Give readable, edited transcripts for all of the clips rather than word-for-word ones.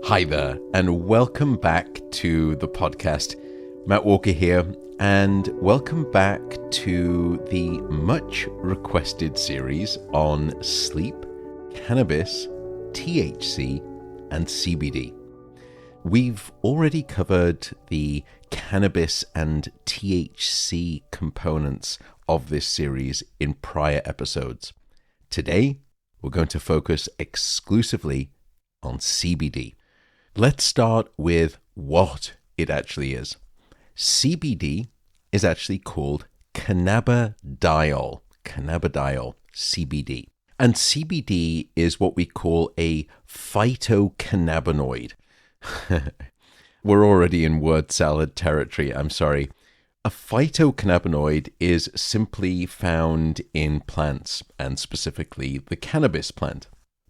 Hi there, and welcome back to the podcast. Matt Walker here, and welcome back to the much requested series on sleep, cannabis, THC, and CBD. We've already covered the cannabis and THC components of this series in prior episodes. Today, we're going to focus exclusively on CBD. Let's start with what it actually is. CBD is actually called cannabidiol, CBD. And CBD is what we call a phytocannabinoid. We're already in word salad territory, I'm sorry. A phytocannabinoid is simply found in plants, and specifically the cannabis plant.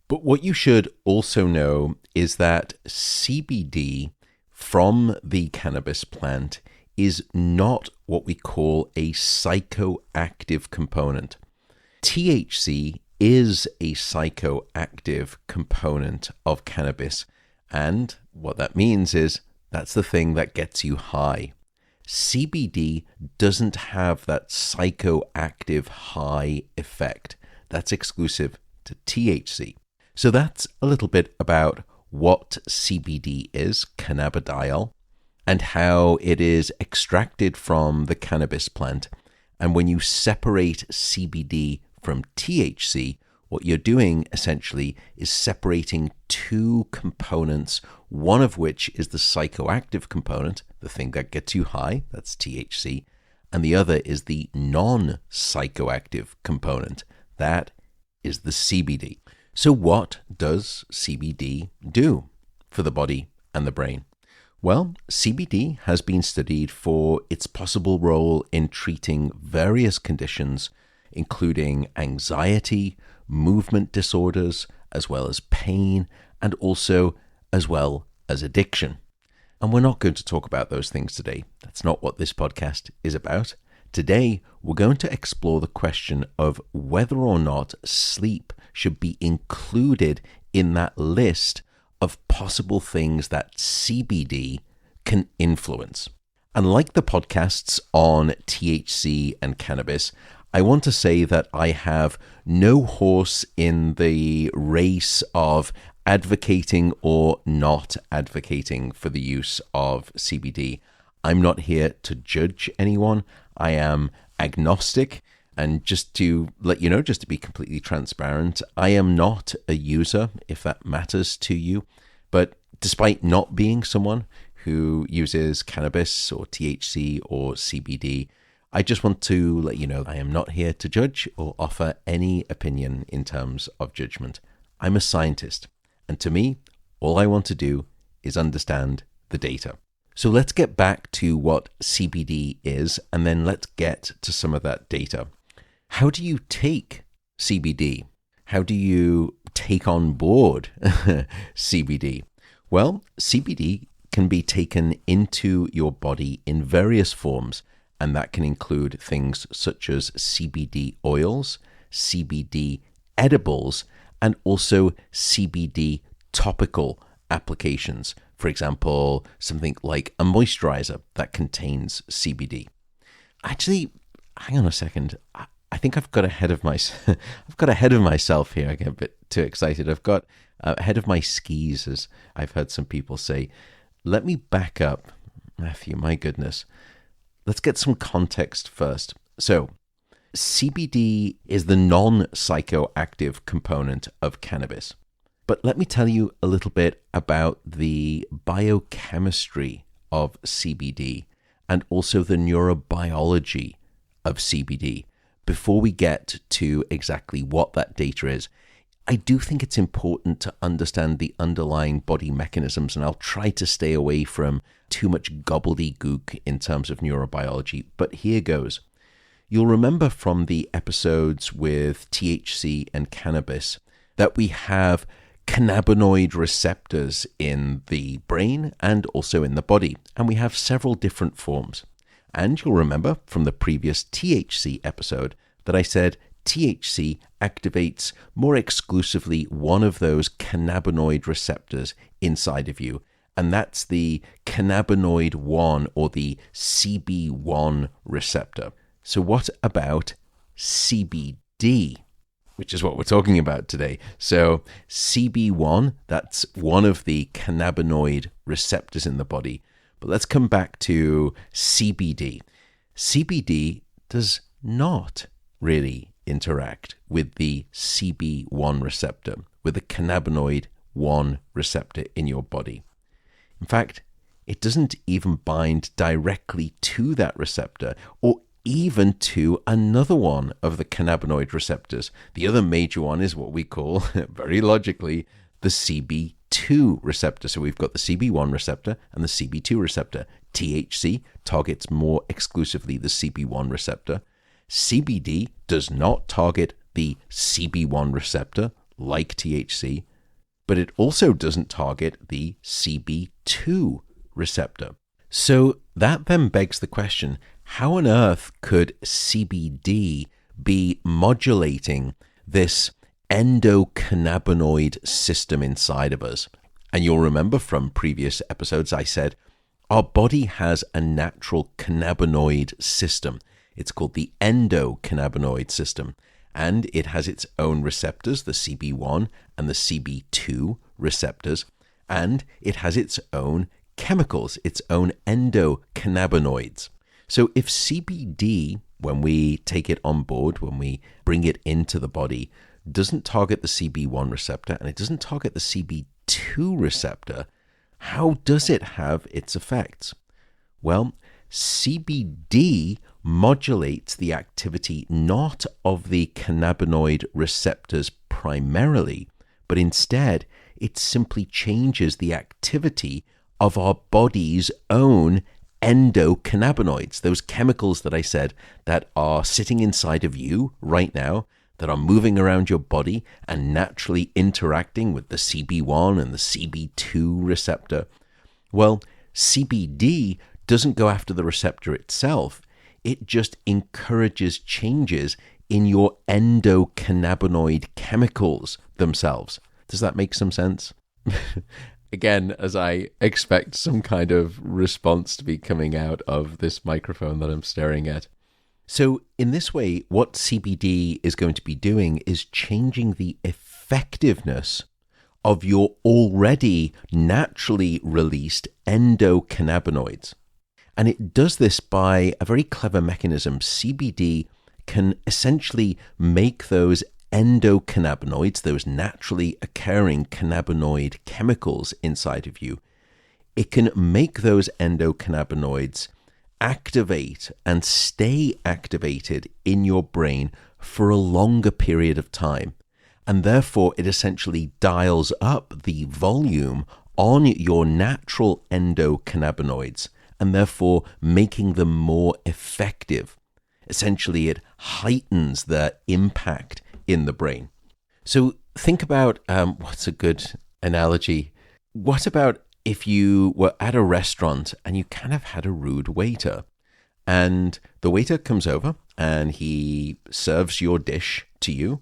But what you should also know is that CBD from the cannabis plant is not what we call a psychoactive component. THC is a psychoactive component of cannabis, and what that means is that's the thing that gets you high. CBD doesn't have that psychoactive high effect. That's exclusive to THC. So that's a little bit about what CBD is, cannabidiol, and how it is extracted from the cannabis plant. And when you separate CBD from THC, what you're doing essentially is separating two components, one of which is the psychoactive component, the thing that gets you high, that's THC, and the other is the non-psychoactive component, that is the CBD. So what does CBD do for the body and the brain? Well, CBD has been studied for its possible role in treating various conditions, including anxiety, movement disorders, as well as pain, and also as well as addiction. And we're not going to talk about those things today. That's not what this podcast is about. Today, we're going to explore the question of whether or not sleep should be included in that list of possible things that CBD can influence. And like the podcasts on THC and cannabis, I want to say that I have no horse in the race of advocating or not advocating for the use of CBD. I'm not here to judge anyone. I am agnostic. And just to let you know, just to be completely transparent, I am not a user, if that matters to you. But despite not being someone who uses cannabis or THC or CBD, I just want to let you know I am not here to judge or offer any opinion in terms of judgment. I'm a scientist. And to me, all I want to do is understand the data. So let's get back to what CBD is, and then let's get to some of that data. How do you take CBD? How do you take on board CBD? Well, CBD can be taken into your body in various forms, and that can include things such as CBD oils, CBD edibles, and also CBD topical applications. For example, something like a moisturizer that contains CBD. Actually, hang on a second. I think I've got ahead of myself here. I get a bit too excited. I've got ahead of my skis, as I've heard some people say. Let me back up, Matthew. My goodness. Let's get some context first. So, CBD is the non-psychoactive component of cannabis. But let me tell you a little bit about the biochemistry of CBD and also the neurobiology of CBD before we get to exactly what that data is. I do think it's important to understand the underlying body mechanisms, and I'll try to stay away from too much gobbledygook in terms of neurobiology, but here goes. You'll remember from the episodes with THC and cannabis that we have cannabinoid receptors in the brain and also in the body, and we have several different forms. And you'll remember from the previous THC episode that I said THC activates more exclusively one of those cannabinoid receptors inside of you, and that's the cannabinoid 1 or the CB1 receptor. So what about CBD, which is what we're talking about today? So CB1, that's one of the cannabinoid receptors in the body. But let's come back to CBD. CBD does not really interact with the CB1 receptor, with the cannabinoid 1 receptor in your body. In fact, it doesn't even bind directly to that receptor or even to another one of the cannabinoid receptors. The other major one is what we call, very logically, the CB2 receptor. So we've got the CB1 receptor and the CB2 receptor. THC targets more exclusively the CB1 receptor. CBD does not target the CB1 receptor like THC, but it also doesn't target the CB2 receptor. So that then begs the question, how on earth could CBD be modulating this endocannabinoid system inside of us? And you'll remember from previous episodes I said our body has a natural cannabinoid system. It's called the endocannabinoid system, and it has its own receptors, the CB1 and the CB2 receptors, and it has its own chemicals, its own endocannabinoids. So if CBD, when we take it on board, when we bring it into the body, doesn't target the CB1 receptor and it doesn't target the CB2 receptor, how does it have its effects? Well, CBD modulates the activity not of the cannabinoid receptors primarily, but instead it simply changes the activity of our body's own endocannabinoids, those chemicals that I said that are sitting inside of you right now, that are moving around your body and naturally interacting with the CB1 and the CB2 receptor. Well, CBD doesn't go after the receptor itself. It just encourages changes in your endocannabinoid chemicals themselves. Does that make some sense? Again, as I expect some kind of response to be coming out of this microphone that I'm staring at. So in this way, what CBD is going to be doing is changing the effectiveness of your already naturally released endocannabinoids. And it does this by a very clever mechanism. CBD can essentially make those endocannabinoids, those naturally occurring cannabinoid chemicals inside of you, it can make those endocannabinoids activate and stay activated in your brain for a longer period of time. And therefore, it essentially dials up the volume on your natural endocannabinoids and therefore making them more effective. Essentially, it heightens their impact in the brain. So think about, what's a good analogy? What about if you were at a restaurant and you kind of had a rude waiter, and the waiter comes over and he serves your dish to you,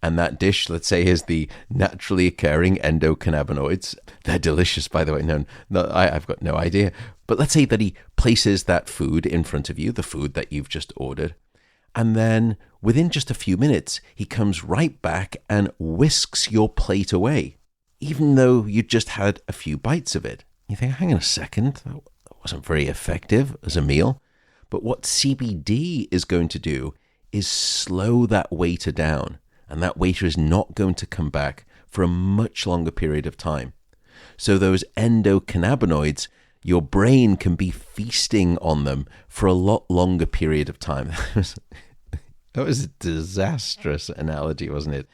and that dish, let's say, is the naturally occurring endocannabinoids. They're delicious, by the way. No, I've got no idea. But let's say that he places that food in front of you, the food that you've just ordered, and then within just a few minutes, he comes right back and whisks your plate away, even though you just had a few bites of it. You think, hang on a second, that wasn't very effective as a meal. But what CBD is going to do is slow that waiter down, and that waiter is not going to come back for a much longer period of time. So those endocannabinoids, your brain can be feasting on them for a lot longer period of time. That was a disastrous analogy, wasn't it?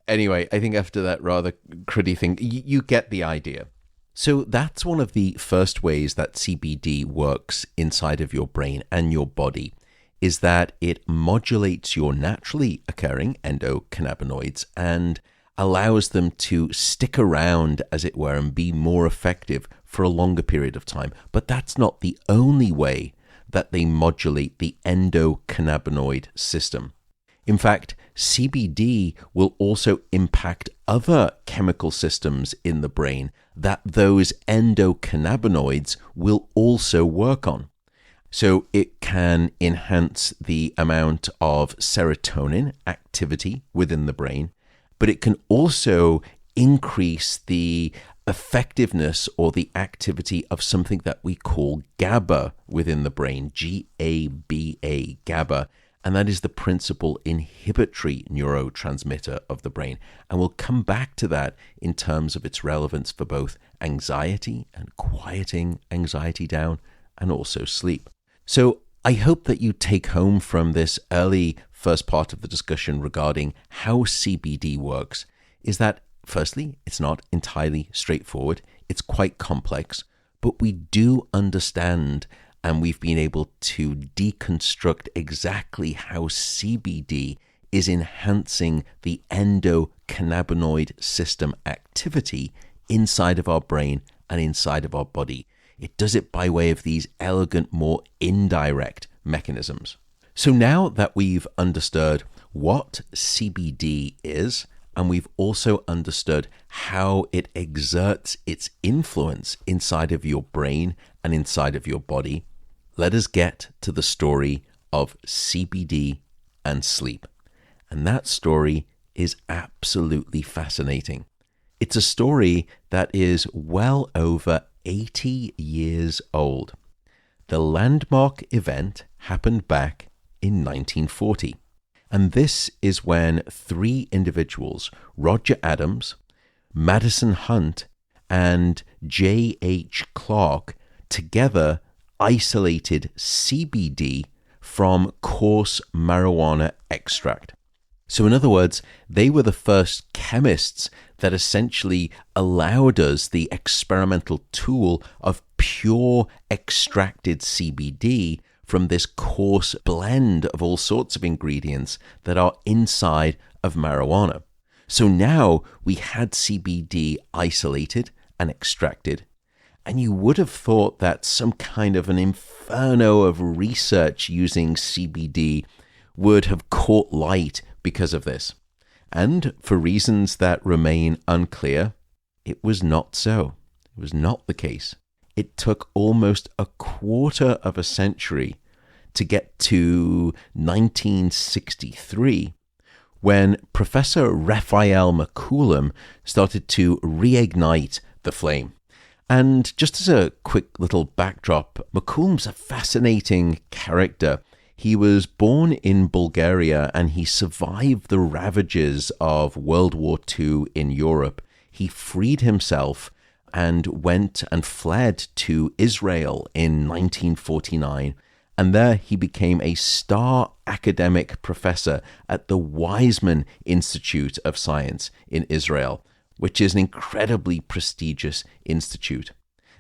Anyway, I think after that rather cruddy thing, you get the idea. So that's one of the first ways that CBD works inside of your brain and your body, is that it modulates your naturally occurring endocannabinoids and allows them to stick around, as it were, and be more effective for a longer period of time. But that's not the only way that they modulate the endocannabinoid system. In fact, CBD will also impact other chemical systems in the brain that those endocannabinoids will also work on. So it can enhance the amount of serotonin activity within the brain, but it can also increase the effectiveness or the activity of something that we call GABA within the brain, GABA, GABA. And that is the principal inhibitory neurotransmitter of the brain. And we'll come back to that in terms of its relevance for both anxiety and quieting anxiety down and also sleep. So I hope that you take home from this early first part of the discussion regarding how CBD works is that, firstly, it's not entirely straightforward. It's quite complex, but we do understand and we've been able to deconstruct exactly how CBD is enhancing the endocannabinoid system activity inside of our brain and inside of our body. It does it by way of these elegant, more indirect mechanisms. So now that we've understood what CBD is, and we've also understood how it exerts its influence inside of your brain and inside of your body, let us get to the story of CBD and sleep. And that story is absolutely fascinating. It's a story that is well over 80 years old. The landmark event happened back in 1940. And this is when three individuals, Roger Adams, Madison Hunt, and J.H. Clark, together isolated CBD from coarse marijuana extract. So in other words, they were the first chemists that essentially allowed us the experimental tool of pure extracted CBD from this coarse blend of all sorts of ingredients that are inside of marijuana. So now we had CBD isolated and extracted, and you would have thought that some kind of an inferno of research using CBD would have caught light because of this. And for reasons that remain unclear, it was not so. It was not the case. It took almost a quarter of a century to get to 1963, when Professor Raphael McCoolum started to reignite the flame. And just as a quick little backdrop, McCoolum's a fascinating character. He was born in Bulgaria and he survived the ravages of World War II in Europe. He freed himself and went and fled to Israel in 1949. And there he became a star academic professor at the Weizmann Institute of Science in Israel, which is an incredibly prestigious institute.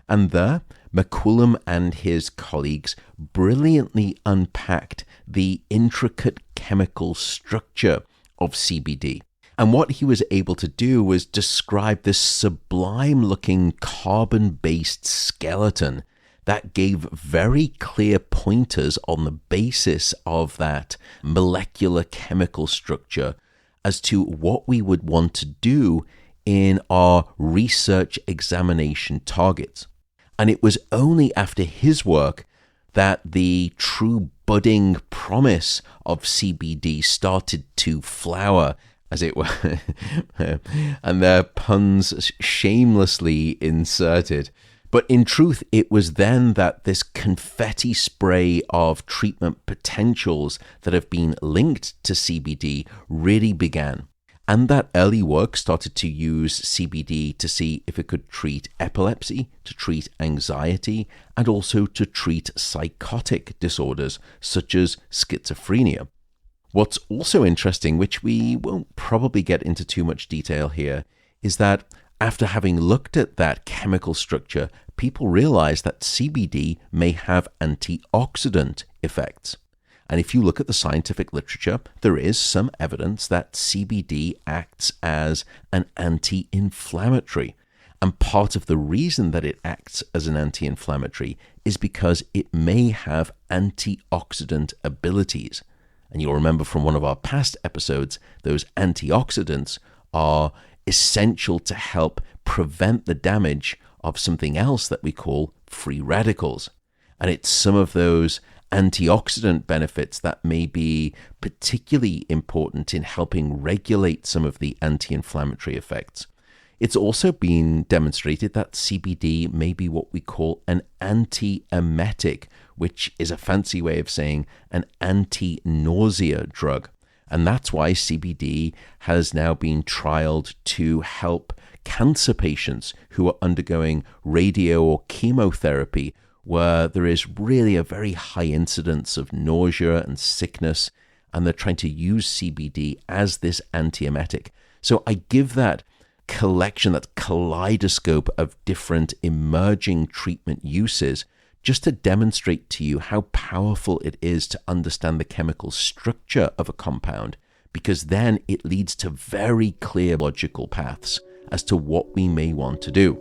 And there, McCoolum and his colleagues brilliantly unpacked the intricate chemical structure of CBD. And what he was able to do was describe this sublime-looking carbon-based skeleton that gave very clear pointers on the basis of that molecular chemical structure as to what we would want to do in our research examination targets. And it was only after his work that the true budding promise of CBD started to flower, as it were, and their puns shamelessly inserted. But in truth, it was then that this confetti spray of treatment potentials that have been linked to CBD really began. And that early work started to use CBD to see if it could treat epilepsy, to treat anxiety, and also to treat psychotic disorders such as schizophrenia. What's also interesting, which we won't probably get into too much detail here, is that after having looked at that chemical structure, people realized that CBD may have antioxidant effects. And if you look at the scientific literature, there is some evidence that CBD acts as an anti-inflammatory. And part of the reason that it acts as an anti-inflammatory is because it may have antioxidant abilities. And you'll remember from one of our past episodes, those antioxidants are essential to help prevent the damage of something else that we call free radicals. And it's some of those antioxidant benefits that may be particularly important in helping regulate some of the anti-inflammatory effects. It's also been demonstrated that CBD may be what we call an anti-emetic, which is a fancy way of saying an anti-nausea drug. And that's why CBD has now been trialed to help cancer patients who are undergoing radio or chemotherapy, where there is really a very high incidence of nausea and sickness, and they're trying to use CBD as this antiemetic. So I give that collection, that kaleidoscope of different emerging treatment uses, just to demonstrate to you how powerful it is to understand the chemical structure of a compound, because then it leads to very clear logical paths as to what we may want to do.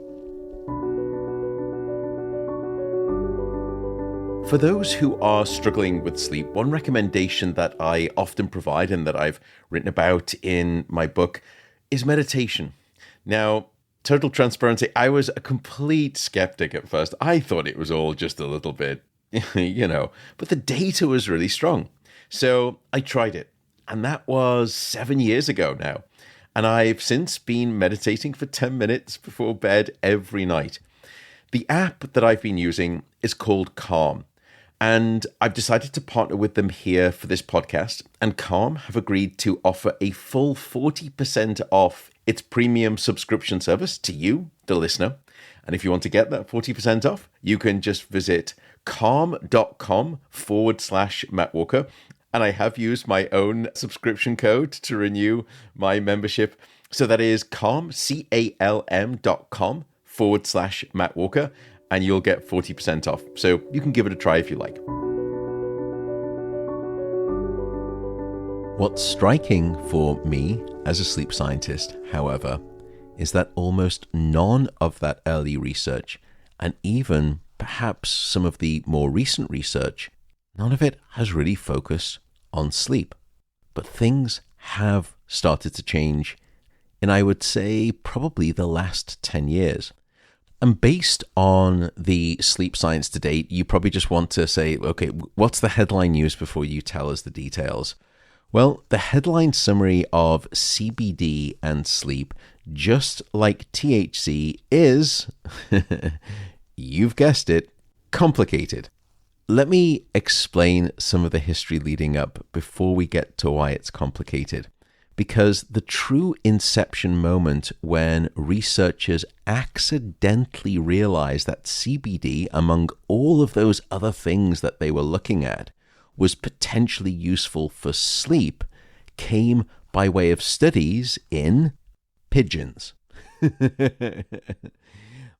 For those who are struggling with sleep, one recommendation that I often provide and that I've written about in my book is meditation. Now, total transparency, I was a complete skeptic at first. I thought it was all just a little bit, but the data was really strong. So I tried it, and that was 7 years ago now. And I've since been meditating for 10 minutes before bed every night. The app that I've been using is called Calm. And I've decided to partner with them here for this podcast. And Calm have agreed to offer a full 40% off its premium subscription service to you, the listener. And if you want to get that 40% off, you can just visit calm.com/Matt Walker. And I have used my own subscription code to renew my membership. So that is calm, calm.com/Matt Walker. And you'll get 40% off. So you can give it a try if you like. What's striking for me as a sleep scientist, however, is that almost none of that early research, and even perhaps some of the more recent research, none of it has really focused on sleep. But things have started to change in, I would say, probably the last 10 years. And based on the sleep science to date, you probably just want to say, okay, what's the headline news before you tell us the details? Well, the headline summary of CBD and sleep, just like THC, is, you've guessed it, complicated. Let me explain some of the history leading up before we get to why it's complicated. Because the true inception moment when researchers accidentally realized that CBD, among all of those other things that they were looking at, was potentially useful for sleep, came by way of studies in pigeons.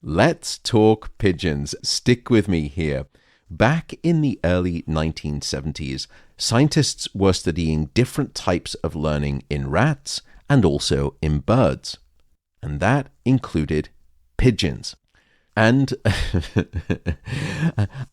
Let's talk pigeons. Stick with me here. Back in the early 1970s, scientists were studying different types of learning in rats and also in birds. And that included pigeons. And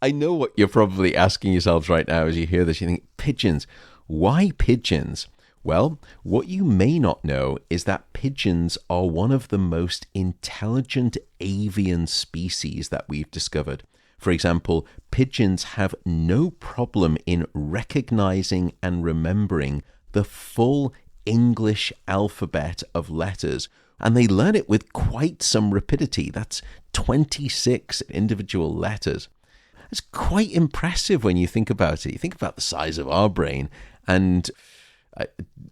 I know what you're probably asking yourselves right now as you hear this. You think, pigeons, why pigeons? Well, what you may not know is that pigeons are one of the most intelligent avian species that we've discovered. For example, pigeons have no problem in recognizing and remembering the full English alphabet of letters, and they learn it with quite some rapidity. That's 26 individual letters. It's quite impressive when you think about it. You think about the size of our brain, and I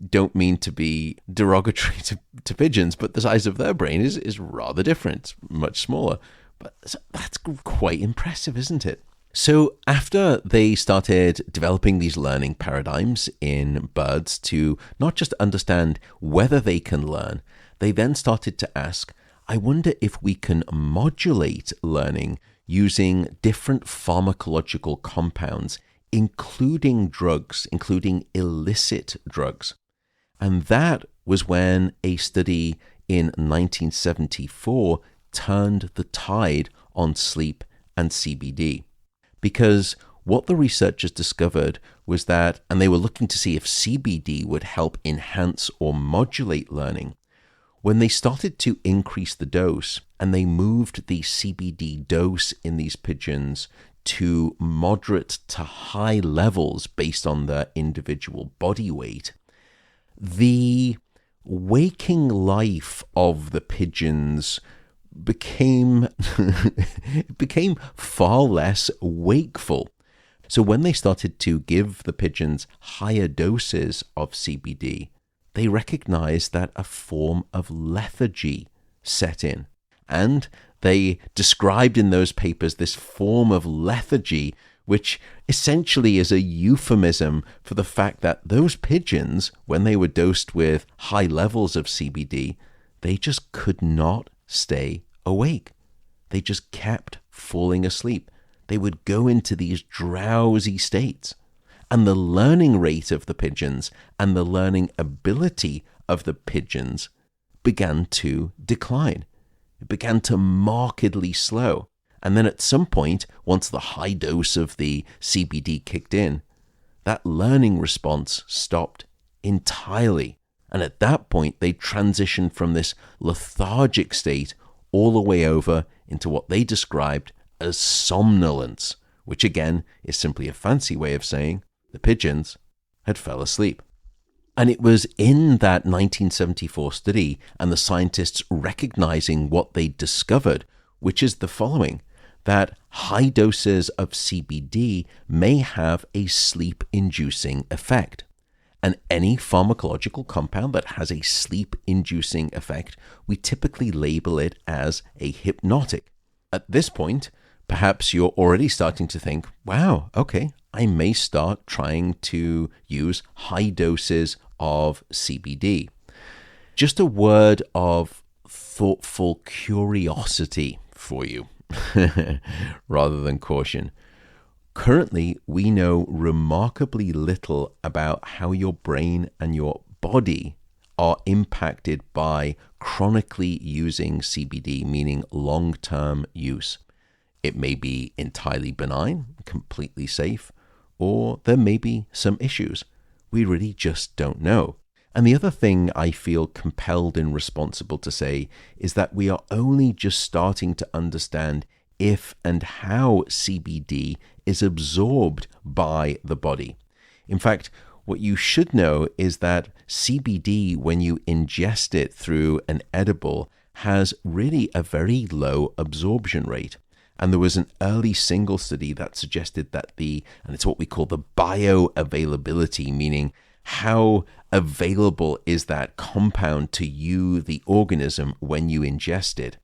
don't mean to be derogatory to pigeons, but the size of their brain is rather different, much smaller. But that's quite impressive, isn't it? So after they started developing these learning paradigms in birds to not just understand whether they can learn, they then started to ask, I wonder if we can modulate learning using different pharmacological compounds, including drugs, including illicit drugs. And that was when a study in 1974 turned the tide on sleep and CBD. Because what the researchers discovered was that, and they were looking to see if CBD would help enhance or modulate learning, when they started to increase the dose and they moved the CBD dose in these pigeons to moderate to high levels based on their individual body weight, the waking life of the pigeons became far less wakeful. So when they started to give the pigeons higher doses of CBD, they recognized that a form of lethargy set in. And they described in those papers this form of lethargy, which essentially is a euphemism for the fact that those pigeons, when they were dosed with high levels of CBD, they just could not stay awake. They just kept falling asleep. They would go into these drowsy states. And the learning rate of the pigeons and the learning ability of the pigeons began to decline. It began to markedly slow. And then at some point, once the high dose of the CBD kicked in, that learning response stopped entirely. And at that point, they transitioned from this lethargic state all the way over into what they described as somnolence, which again is simply a fancy way of saying the pigeons had fell asleep. And it was in that 1974 study and the scientists recognizing what they discovered, which is the following, that high doses of CBD may have a sleep-inducing effect. And any pharmacological compound that has a sleep-inducing effect, we typically label it as a hypnotic. At this point, perhaps you're already starting to think, wow, okay, I may start trying to use high doses of CBD. Just a word of thoughtful curiosity for you, rather than caution. Currently, we know remarkably little about how your brain and your body are impacted by chronically using CBD, meaning long-term use. It may be entirely benign, completely safe, or there may be some issues. We really just don't know. And the other thing I feel compelled and responsible to say is that we are only just starting to understand if and how CBD is absorbed by the body. In fact, what you should know is that CBD, when you ingest it through an edible, has really a very low absorption rate. And there was an early single study that suggested that and it's what we call the bioavailability, meaning how available is that compound to you, the organism, when you ingest it.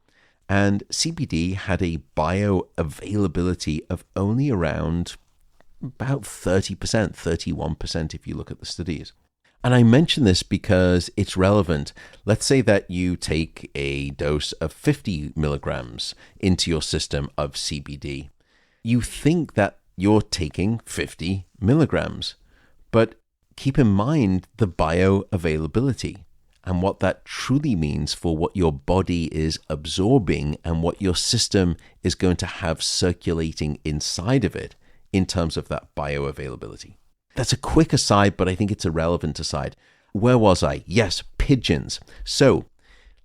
And CBD had a bioavailability of only around about 30%, 31% if you look at the studies. And I mention this because it's relevant. Let's say that you take a dose of 50 milligrams into your system of CBD. You think that you're taking 50 milligrams, but keep in mind the bioavailability and what that truly means for what your body is absorbing and what your system is going to have circulating inside of it in terms of that bioavailability. That's a quick aside, but I think it's a relevant aside. Where was I? Yes, pigeons. So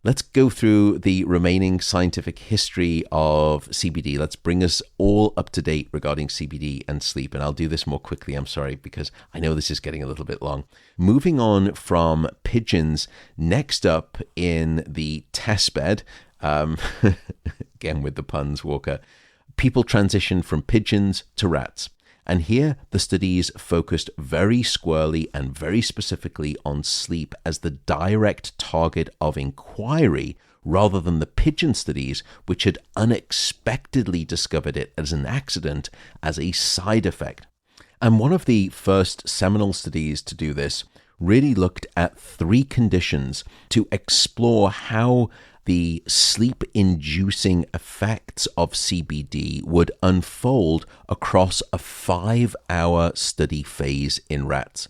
let's go through the remaining scientific history of CBD. Let's bring us all up to date regarding CBD and sleep. And I'll do this more quickly, I'm sorry, because I know this is getting a little bit long. Moving on from pigeons, next up in the test bed, again with the puns, Walker, people transitioned from pigeons to rats. And here, the studies focused very squarely and very specifically on sleep as the direct target of inquiry, rather than the pigeon studies, which had unexpectedly discovered it as an accident, as a side effect. And one of the first seminal studies to do this really looked at 3 conditions to explore how the sleep-inducing effects of CBD would unfold across a 5-hour study phase in rats.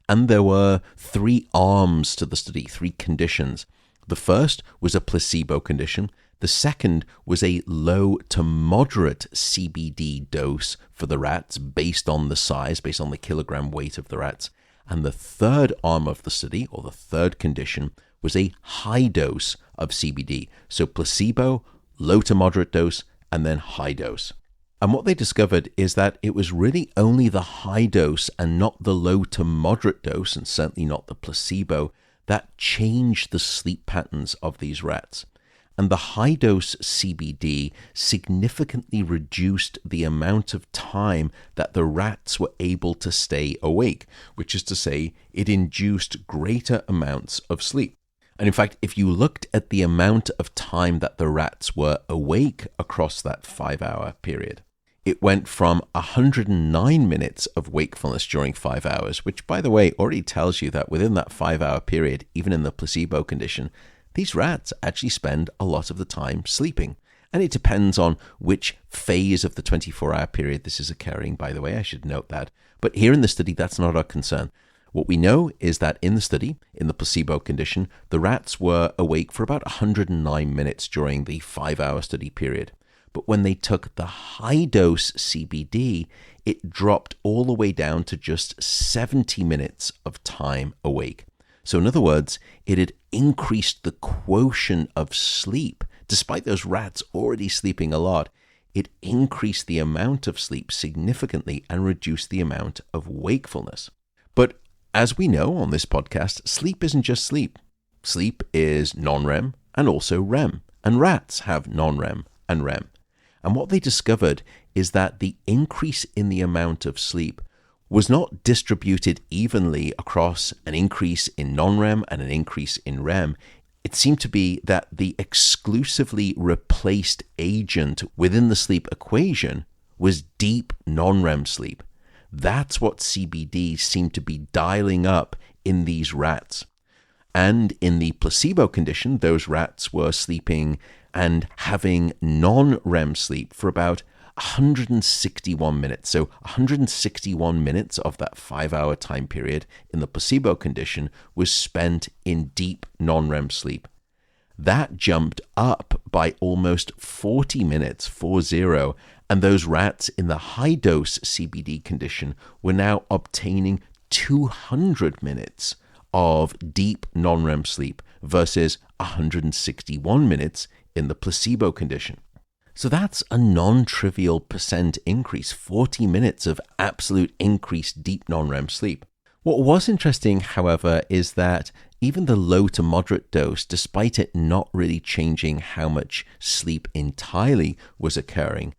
And there were 3 arms to the study, 3 conditions. The first was a placebo condition. The second was a low to moderate CBD dose for the rats based on the size, based on the kilogram weight of the rats. And the third arm of the study, or the third condition, was a high dose of CBD. So placebo, low to moderate dose, and then high dose. And what they discovered is that it was really only the high dose and not the low to moderate dose, and certainly not the placebo, that changed the sleep patterns of these rats. And the high dose CBD significantly reduced the amount of time that the rats were able to stay awake, which is to say, it induced greater amounts of sleep. And in fact, if you looked at the amount of time that the rats were awake across that 5-hour period, it went from 109 minutes of wakefulness during 5 hours, which, by the way, already tells you that within that 5-hour period, even in the placebo condition, these rats actually spend a lot of the time sleeping. And it depends on which phase of the 24-hour period this is occurring, by the way, I should note that. But here in the study, that's not our concern. What we know is that in the study, in the placebo condition, the rats were awake for about 109 minutes during the 5-hour study period. But when they took the high-dose CBD, it dropped all the way down to just 70 minutes of time awake. So in other words, it had increased the quotient of sleep. Despite those rats already sleeping a lot, it increased the amount of sleep significantly and reduced the amount of wakefulness. But as we know on this podcast, sleep isn't just sleep. Sleep is non-REM and also REM. And rats have non-REM and REM. And what they discovered is that the increase in the amount of sleep was not distributed evenly across an increase in non-REM and an increase in REM. It seemed to be that the exclusively replaced agent within the sleep equation was deep non-REM sleep. That's what CBD seemed to be dialing up in these rats. And in the placebo condition, those rats were sleeping and having non-REM sleep for about 161 minutes. So 161 minutes of that 5-hour time period in the placebo condition was spent in deep non-REM sleep. That jumped up by almost 40 minutes, 40, and those rats in the high-dose CBD condition were now obtaining 200 minutes of deep non-REM sleep versus 161 minutes in the placebo condition. So that's a non-trivial percent increase, 40 minutes of absolute increased deep non-REM sleep. What was interesting, however, is that even the low to moderate dose, despite it not really changing how much sleep entirely was occurring,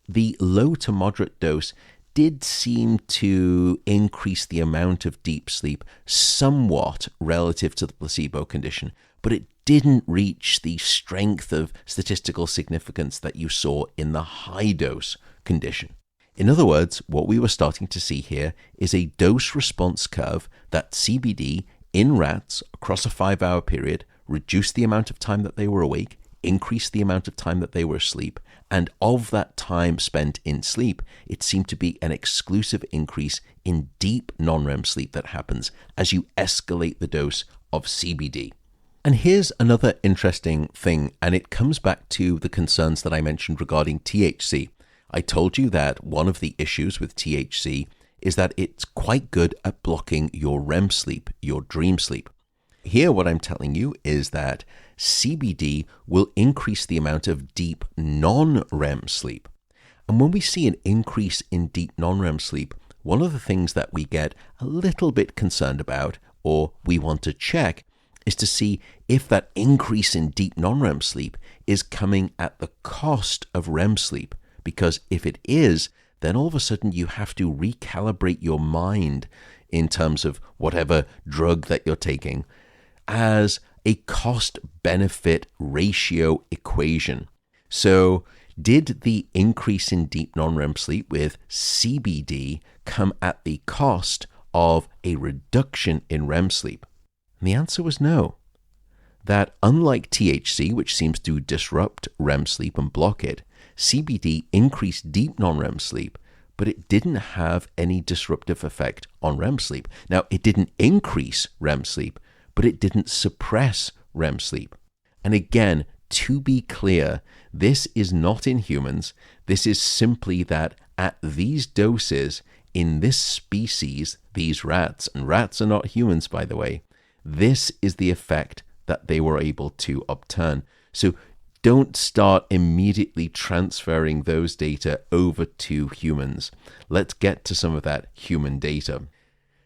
the low to moderate dose did seem to increase the amount of deep sleep somewhat relative to the placebo condition, but it didn't reach the strength of statistical significance that you saw in the high dose condition. In other words, what we were starting to see here is a dose response curve that CBD in rats across a 5-hour period reduced the amount of time that they were awake, increased the amount of time that they were asleep, and of that time spent in sleep, it seemed to be an exclusive increase in deep non-REM sleep that happens as you escalate the dose of CBD. And here's another interesting thing, and it comes back to the concerns that I mentioned regarding THC. I told you that one of the issues with THC is that it's quite good at blocking your REM sleep, your dream sleep. Here, what I'm telling you is that CBD will increase the amount of deep non-REM sleep. And when we see an increase in deep non-REM sleep, one of the things that we get a little bit concerned about, or we want to check, is to see if that increase in deep non-REM sleep is coming at the cost of REM sleep. Because if it is, then all of a sudden you have to recalibrate your mind in terms of whatever drug that you're taking as a cost-benefit ratio equation. So did the increase in deep non-REM sleep with CBD come at the cost of a reduction in REM sleep? And the answer was no. That unlike THC, which seems to disrupt REM sleep and block it, CBD increased deep non-REM sleep, but it didn't have any disruptive effect on REM sleep. Now, it didn't increase REM sleep, but it didn't suppress REM sleep. And again, to be clear, this is not in humans. This is simply that at these doses, in this species, these rats, and rats are not humans, by the way, this is the effect that they were able to obtain. So don't start immediately transferring those data over to humans. Let's get to some of that human data.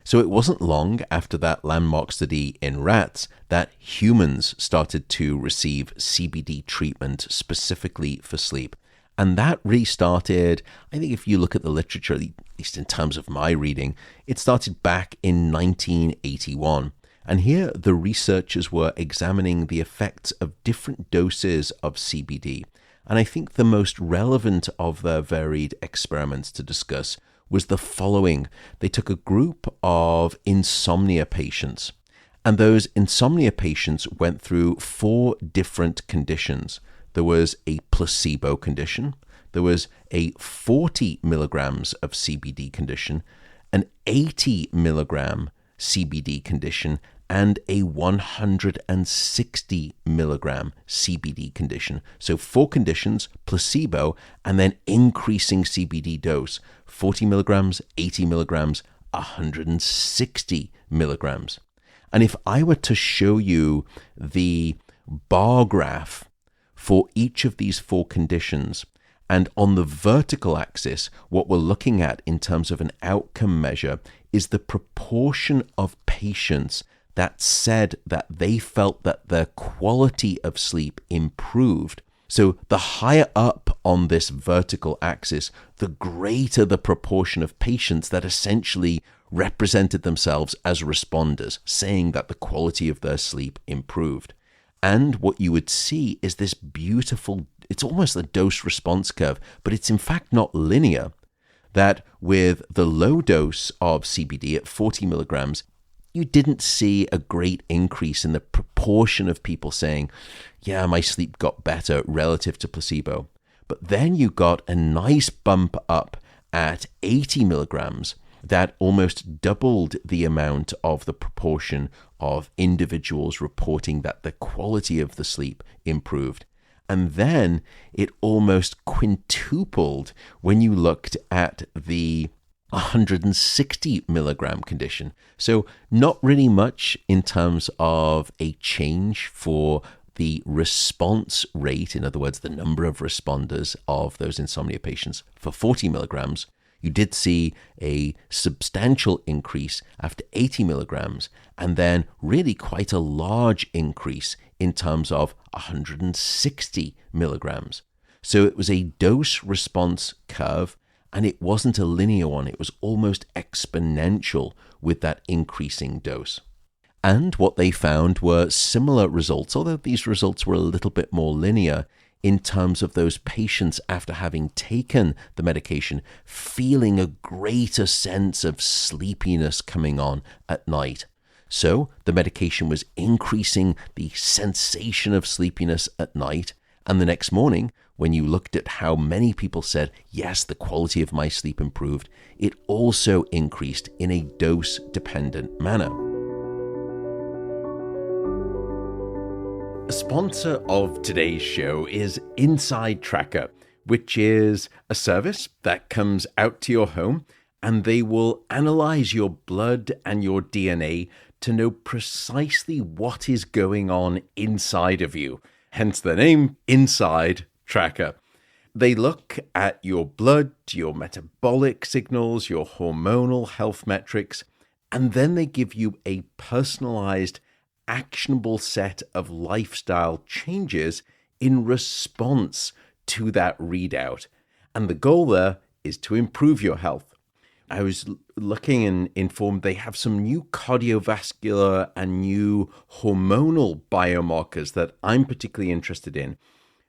So it wasn't long after that landmark study in rats that humans started to receive CBD treatment specifically for sleep. And that really started, I think if you look at the literature, at least in terms of my reading, it started back in 1981. And here the researchers were examining the effects of different doses of CBD. And I think the most relevant of their varied experiments to discuss was the following. They took a group of insomnia patients, and those insomnia patients went through 4 different conditions. There was a placebo condition, there was a 40 milligrams of CBD condition, an 80 milligram CBD condition, and a 160 milligram CBD condition. So 4 conditions, placebo, and then increasing CBD dose, 40 milligrams, 80 milligrams, 160 milligrams. And if I were to show you the bar graph for each of these 4 conditions, and on the vertical axis, what we're looking at in terms of an outcome measure is the proportion of patients that said that they felt that their quality of sleep improved. So the higher up on this vertical axis, the greater the proportion of patients that essentially represented themselves as responders, saying that the quality of their sleep improved. And what you would see is this beautiful, it's almost a dose response curve, but it's in fact not linear, that with the low dose of CBD at 40 milligrams, you didn't see a great increase in the proportion of people saying, yeah, my sleep got better relative to placebo. But then you got a nice bump up at 80 milligrams that almost doubled the amount of the proportion of individuals reporting that the quality of the sleep improved. And then it almost quintupled when you looked at the 160 milligram condition. So not really much in terms of a change for the response rate, in other words, the number of responders of those insomnia patients for 40 milligrams. You did see a substantial increase after 80 milligrams, and then really quite a large increase in terms of 160 milligrams. So it was a dose response curve, and it wasn't a linear one. It was almost exponential with that increasing dose. And what they found were similar results, although these results were a little bit more linear in terms of those patients after having taken the medication, feeling a greater sense of sleepiness coming on at night. So the medication was increasing the sensation of sleepiness at night, and the next morning, when you looked at how many people said, yes, the quality of my sleep improved, it also increased in a dose-dependent manner. A sponsor of today's show is Inside Tracker, which is a service that comes out to your home, and they will analyze your blood and your DNA to know precisely what is going on inside of you. Hence the name Inside Tracker. They look at your blood, your metabolic signals, your hormonal health metrics, and then they give you a personalized, actionable set of lifestyle changes in response to that readout. And the goal there is to improve your health. I was looking and informed they have some new cardiovascular and new hormonal biomarkers that I'm particularly interested in.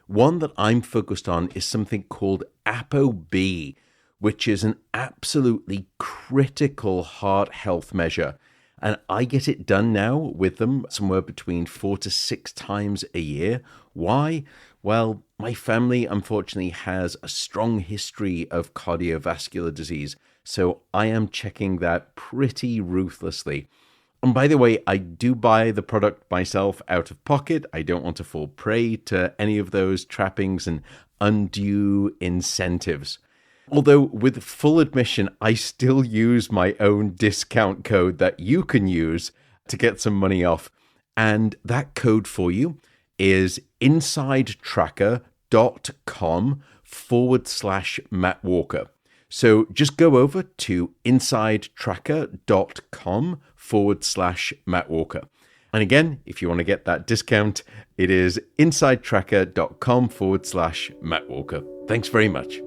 One that I'm focused on is something called ApoB, which is an absolutely critical heart health measure. And I get it done now with them somewhere between 4 to 6 times a year. Why? Well, my family unfortunately has a strong history of cardiovascular disease, so I am checking that pretty ruthlessly. And by the way, I do buy the product myself out of pocket. I don't want to fall prey to any of those trappings and undue incentives. Although, with full admission, I still use my own discount code that you can use to get some money off. And that code for you is insidetracker.com/Matt Walker. So just go over to insidetracker.com/Matt Walker. And again, if you want to get that discount, it is insidetracker.com/Matt Walker. Thanks very much.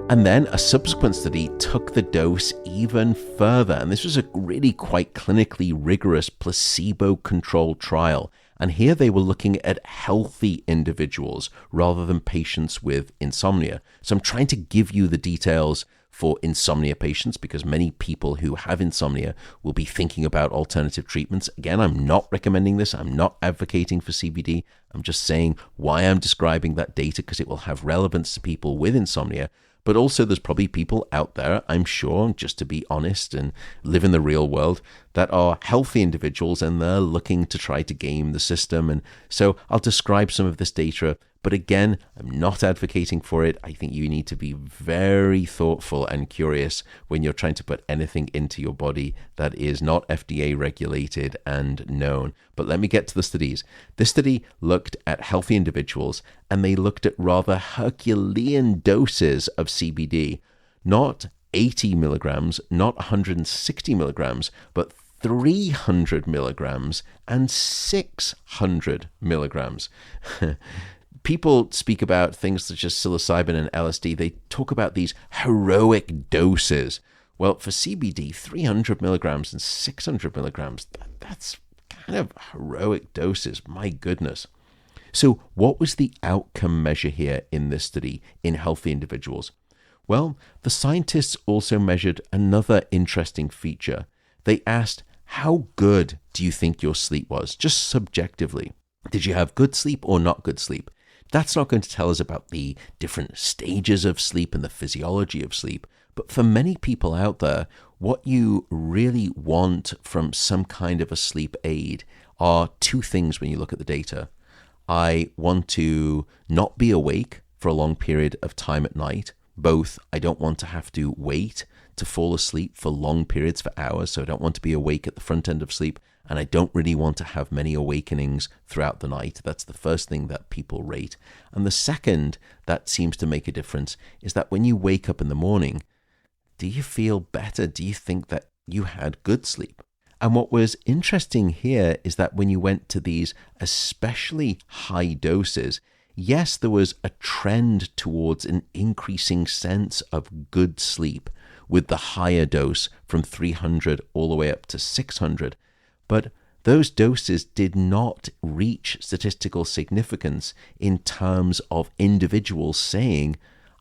And then a subsequent study took the dose even further. And this was a really quite clinically rigorous placebo-controlled trial. And here they were looking at healthy individuals rather than patients with insomnia. So I'm trying to give you the details for insomnia patients because many people who have insomnia will be thinking about alternative treatments. Again, I'm not recommending this. I'm not advocating for CBD. I'm just saying why I'm describing that data because it will have relevance to people with insomnia. But also there's probably people out there, I'm sure, just to be honest and live in the real world, that are healthy individuals and they're looking to try to game the system. And so I'll describe some of this data. But again, I'm not advocating for it. I think you need to be very thoughtful and curious when you're trying to put anything into your body that is not FDA regulated and known. But let me get to the studies. This study looked at healthy individuals and they looked at rather Herculean doses of CBD, not 80 milligrams, not 160 milligrams, but 300 milligrams and 600 milligrams. People speak about things such as psilocybin and LSD. They talk about these heroic doses. Well, for CBD, 300 milligrams and 600 milligrams, that's kind of heroic doses. My goodness. So what was the outcome measure here in this study in healthy individuals? Well, the scientists also measured another interesting feature. They asked, how good do you think your sleep was? Just subjectively. Did you have good sleep or not good sleep? That's not going to tell us about the different stages of sleep and the physiology of sleep. But for many people out there, what you really want from some kind of a sleep aid are two things when you look at the data. I want to not be awake for a long period of time at night. Both, I don't want to have to wait to fall asleep for long periods for hours, so I don't want to be awake at the front end of sleep, and I don't really want to have many awakenings throughout the night. That's the first thing that people rate. And the second that seems to make a difference is that when you wake up in the morning, do you feel better? Do you think that you had good sleep? And what was interesting here is that when you went to these especially high doses, yes, there was a trend towards an increasing sense of good sleep with the higher dose from 300 all the way up to 600. But those doses did not reach statistical significance in terms of individuals saying,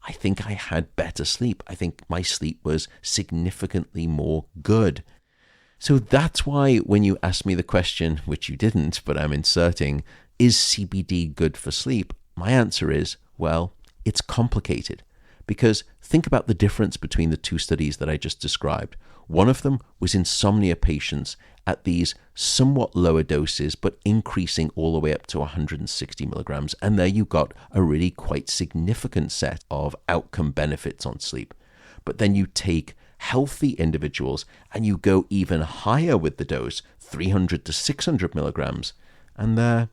I think I had better sleep. I think my sleep was significantly more good. So that's why when you ask me the question, which you didn't, but I'm inserting, is CBD good for sleep? My answer is, well, it's complicated. Because think about the difference between the two studies that I just described. One of them was insomnia patients at these somewhat lower doses, but increasing all the way up to 160 milligrams. And there you got a really quite significant set of outcome benefits on sleep. But then you take healthy individuals and you go even higher with the dose, 300 to 600 milligrams, and there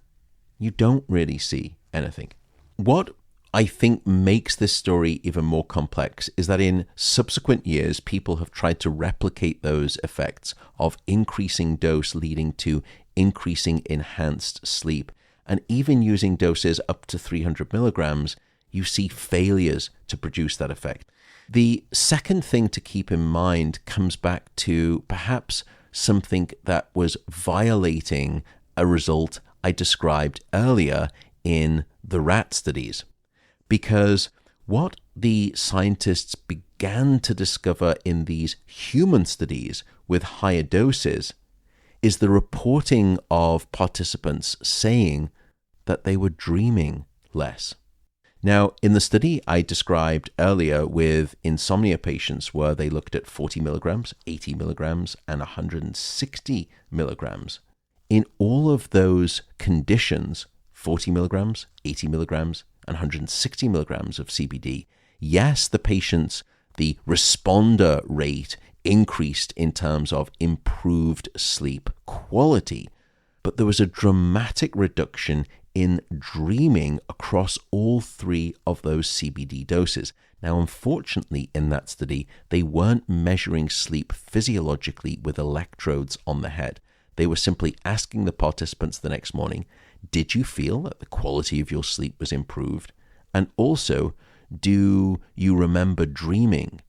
you don't really see anything. What I think makes this story even more complex is that in subsequent years, people have tried to replicate those effects of increasing dose leading to increasing enhanced sleep. And even using doses up to 300 milligrams, you see failures to produce that effect. The second thing to keep in mind comes back to perhaps something that was violating a result I described earlier in the rat studies. Because what the scientists began to discover in these human studies with higher doses is the reporting of participants saying that they were dreaming less. Now, in the study I described earlier with insomnia patients where they looked at 40 milligrams, 80 milligrams, and 160 milligrams, in all of those conditions, 40 milligrams, 80 milligrams, and 160 milligrams of CBD, yes, the patients, the responder rate increased in terms of improved sleep quality, but there was a dramatic reduction in dreaming across all three of those CBD doses. Now, unfortunately, in that study, they weren't measuring sleep physiologically with electrodes on the head. They were simply asking the participants the next morning, did you feel that the quality of your sleep was improved? And also, do you remember dreaming?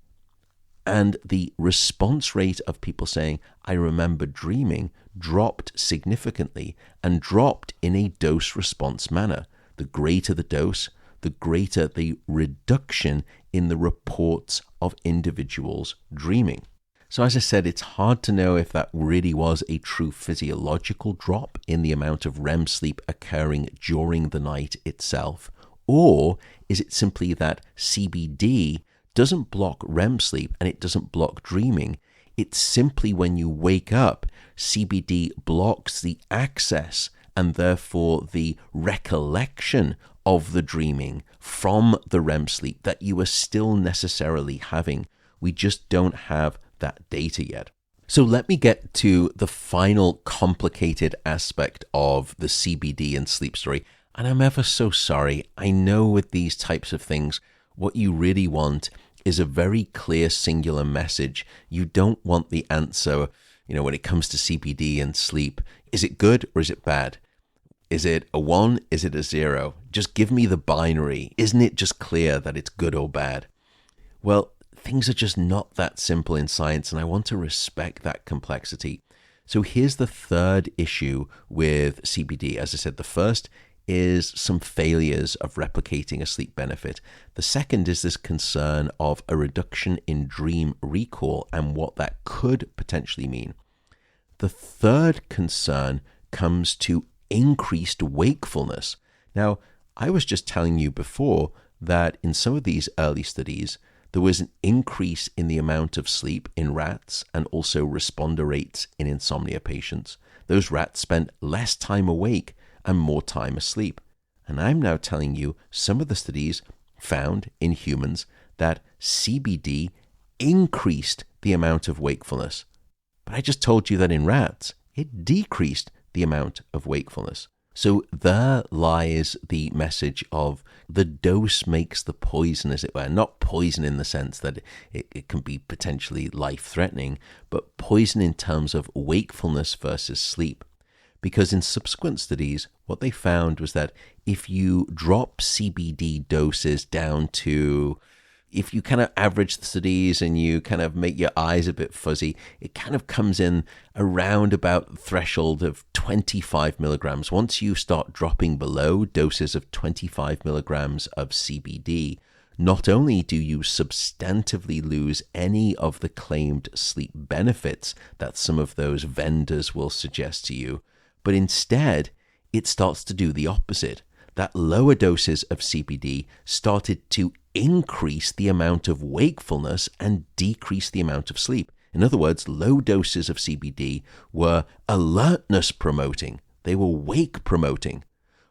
And the response rate of people saying, I remember dreaming, dropped significantly and dropped in a dose-response manner. The greater the dose, the greater the reduction in the reports of individuals dreaming. So as I said, it's hard to know if that really was a true physiological drop in the amount of REM sleep occurring during the night itself, or is it simply that CBD doesn't block REM sleep and it doesn't block dreaming. It's simply when you wake up, CBD blocks the access and therefore the recollection of the dreaming from the REM sleep that you are still necessarily having. We just don't have that data yet. So let me get to the final complicated aspect of the CBD and sleep story. And I'm ever so sorry. I know with these types of things, what you really want is a very clear singular message. You don't want the answer, when it comes to CBD and sleep. Is it good or is it bad? Is it a 1? Is it a 0? Just give me the binary. Isn't it just clear that it's good or bad? Well, things are just not that simple in science, and I want to respect that complexity. So here's the third issue with CBD. As I said, the first is some failures of replicating a sleep benefit. The second is this concern of a reduction in dream recall and what that could potentially mean. The third concern comes to increased wakefulness. Now, I was just telling you before that in some of these early studies, there was an increase in the amount of sleep in rats and also responder rates in insomnia patients. Those rats spent less time awake and more time asleep. And I'm now telling you some of the studies found in humans that CBD increased the amount of wakefulness. But I just told you that in rats, it decreased the amount of wakefulness. So there lies the message of the dose makes the poison, as it were. Not poison in the sense that it can be potentially life-threatening, but poison in terms of wakefulness versus sleep. Because in subsequent studies, what they found was that if you drop CBD doses down to, if you kind of average the studies and you kind of make your eyes a bit fuzzy, it kind of comes in around about the threshold of 25 milligrams. Once you start dropping below doses of 25 milligrams of CBD, not only do you substantively lose any of the claimed sleep benefits that some of those vendors will suggest to you, but instead, it starts to do the opposite. That lower doses of CBD started to increase the amount of wakefulness and decrease the amount of sleep. In other words, low doses of CBD were alertness promoting. They were wake promoting.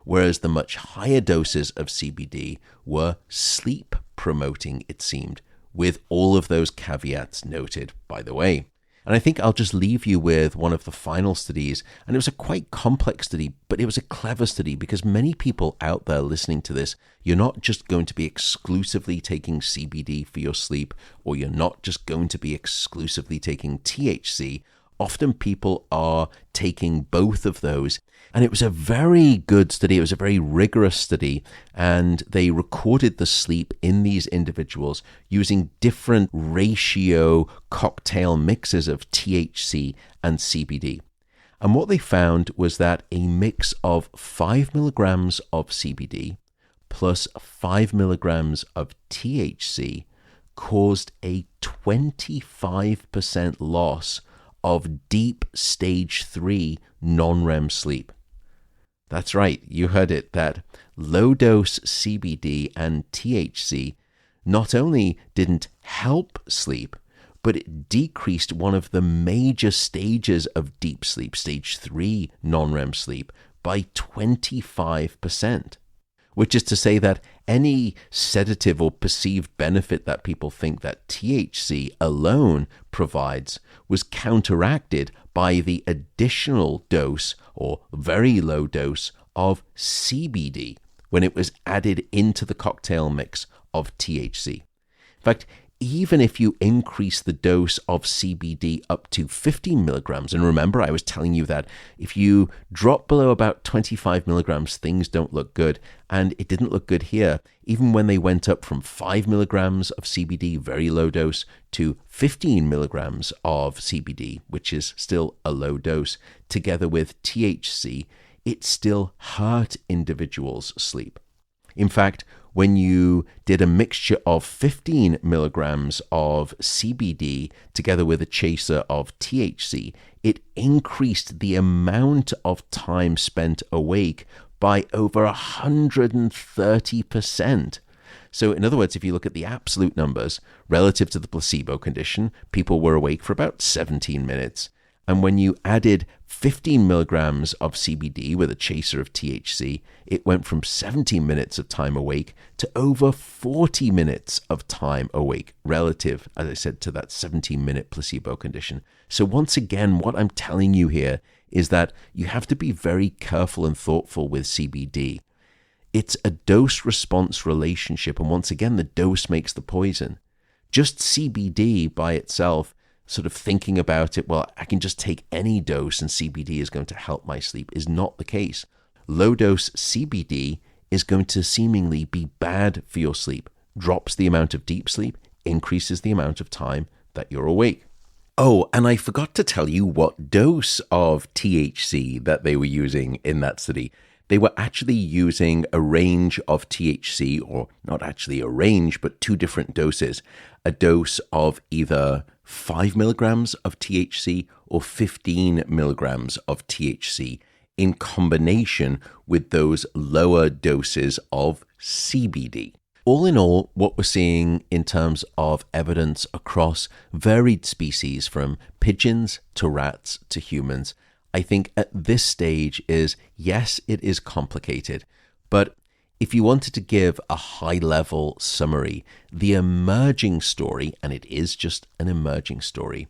Whereas the much higher doses of CBD were sleep promoting, it seemed, with all of those caveats noted, by the way. And I think I'll just leave you with one of the final studies. And it was a quite complex study, but it was a clever study because many people out there listening to this, you're not just going to be exclusively taking CBD for your sleep, or you're not just going to be exclusively taking THC. Often people are taking both of those. And it was a very good study. It was a very rigorous study. And they recorded the sleep in these individuals using different ratio cocktail mixes of THC and CBD. And what they found was that a mix of 5 milligrams of CBD plus 5 milligrams of THC caused a 25% loss of deep stage 3 non-REM sleep. That's right, you heard it, that low-dose CBD and THC not only didn't help sleep, but it decreased one of the major stages of deep sleep, stage 3 non-REM sleep, by 25%. Which is to say that any sedative or perceived benefit that people think that THC alone provides was counteracted by the additional dose or very low dose of CBD when it was added into the cocktail mix of THC. In fact, even if you increase the dose of CBD up to 15 milligrams, and remember, I was telling you that if you drop below about 25 milligrams, things don't look good. And it didn't look good here. Even when they went up from 5 milligrams of CBD, very low dose, to 15 milligrams of CBD, which is still a low dose, together with THC, it still hurt individuals' sleep. In fact, when you did a mixture of 15 milligrams of CBD together with a chaser of THC, it increased the amount of time spent awake by over 130%. So in other words, if you look at the absolute numbers relative to the placebo condition, people were awake for about 17 minutes. And when you added 15 milligrams of CBD with a chaser of THC, it went from 17 minutes of time awake to over 40 minutes of time awake relative, as I said, to that 17-minute placebo condition. So once again, what I'm telling you here is that you have to be very careful and thoughtful with CBD. It's a dose-response relationship, and once again, the dose makes the poison. Just CBD by itself, sort of thinking about it, well, I can just take any dose and CBD is going to help my sleep, is not the case. Low-dose CBD is going to seemingly be bad for your sleep, drops the amount of deep sleep, increases the amount of time that you're awake. Oh, and I forgot to tell you what dose of THC that they were using in that study. They were actually using a range of THC, or not actually a range, but two different doses. A dose of either 5 milligrams of THC or 15 milligrams of THC in combination with those lower doses of CBD. All in all, what we're seeing in terms of evidence across varied species from pigeons to rats to humans, I think at this stage is, yes, it is complicated, but if you wanted to give a high-level summary, the emerging story, and it is just an emerging story,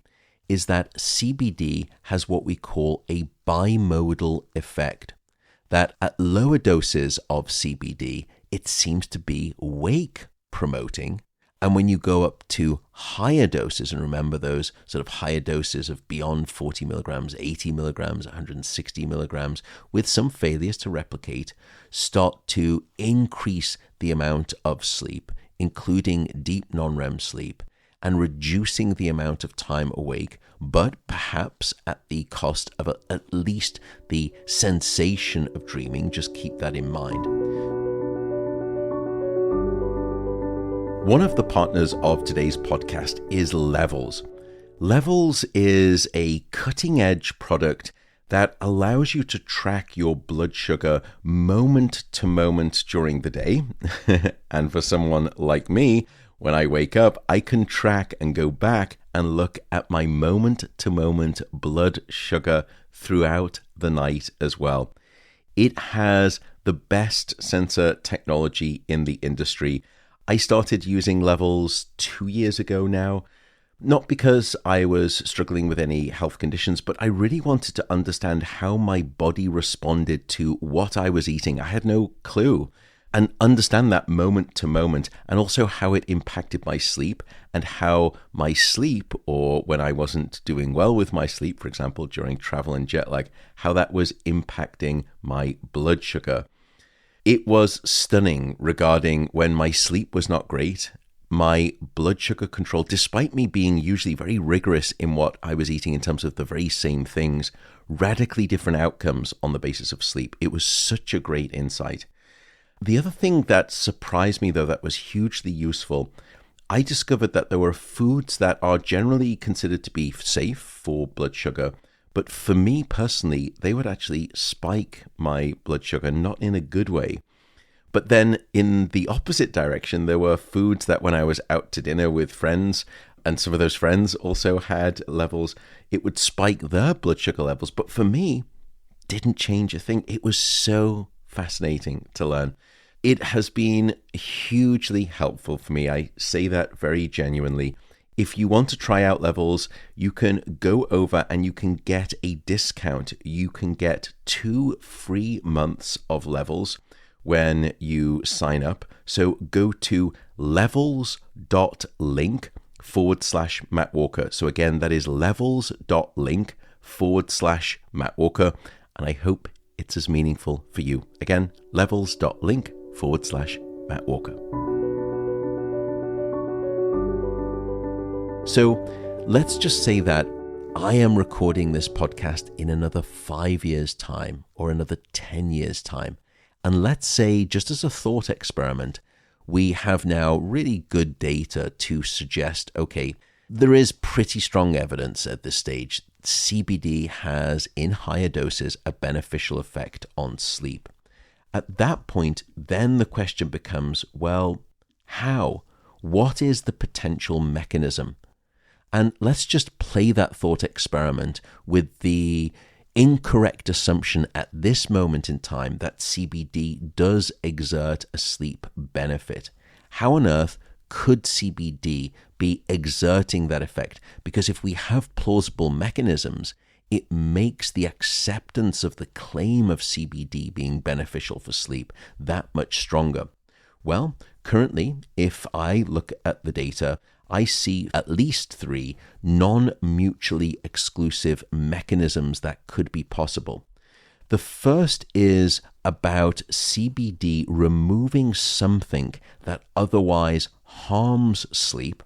is that CBD has what we call a bimodal effect, that at lower doses of CBD, it seems to be wake-promoting, and when you go up to higher doses, and remember those sort of higher doses of beyond 40 milligrams, 80 milligrams, 160 milligrams, with some failures to replicate, start to increase the amount of sleep, including deep non-REM sleep, and reducing the amount of time awake, but perhaps at the cost of at least the sensation of dreaming. Just keep that in mind. One of the partners of today's podcast is Levels. Levels is a cutting-edge product that allows you to track your blood sugar moment to moment during the day. And for someone like me, when I wake up, I can track and go back and look at my moment to moment blood sugar throughout the night as well. It has the best sensor technology in the industry. I started using Levels 2 years ago now, not because I was struggling with any health conditions, but I really wanted to understand how my body responded to what I was eating. I had no clue. And understand that moment to moment, and also how it impacted my sleep, and how my sleep, or when I wasn't doing well with my sleep, for example, during travel and jet lag, how that was impacting my blood sugar. It was stunning regarding when my sleep was not great, my blood sugar control, despite me being usually very rigorous in what I was eating in terms of the very same things, radically different outcomes on the basis of sleep. It was such a great insight. The other thing that surprised me, though, that was hugely useful, I discovered that there were foods that are generally considered to be safe for blood sugar, But for me personally, they would actually spike my blood sugar, not in a good way. But then in the opposite direction, there were foods that when I was out to dinner with friends, and some of those friends also had levels, it would spike their blood sugar levels. But for me, didn't change a thing. It was so fascinating to learn. It has been hugely helpful for me. I say that very genuinely. If you want to try out levels, you can go over and you can get a discount. You can get 2 free months of levels when you sign up. So go to levels.link/Matt Walker. So again, that is levels.link/Matt Walker. And I hope it's as meaningful for you. Again, levels.link/Matt Walker. So let's just say that I am recording this podcast in another 5 years' time or another 10 years' time. And let's say, just as a thought experiment, we have now really good data to suggest, okay, there is pretty strong evidence at this stage. CBD has, in higher doses, a beneficial effect on sleep. At that point, then the question becomes, well, how? What is the potential mechanism? And let's just play that thought experiment with the incorrect assumption at this moment in time that CBD does exert a sleep benefit. How on earth could CBD be exerting that effect? Because if we have plausible mechanisms, it makes the acceptance of the claim of CBD being beneficial for sleep that much stronger. Well, currently, if I look at the data, I see at least 3 non-mutually exclusive mechanisms that could be possible. The first is about CBD removing something that otherwise harms sleep.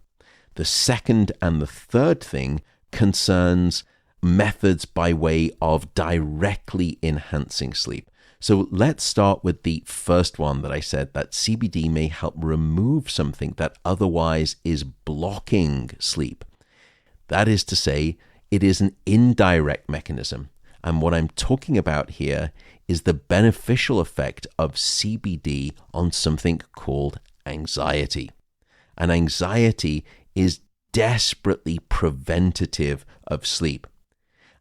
The second and the third thing concerns methods by way of directly enhancing sleep. So let's start with the first one that I said, that CBD may help remove something that otherwise is blocking sleep. That is to say, it is an indirect mechanism. And what I'm talking about here is the beneficial effect of CBD on something called anxiety. And anxiety is desperately preventative of sleep.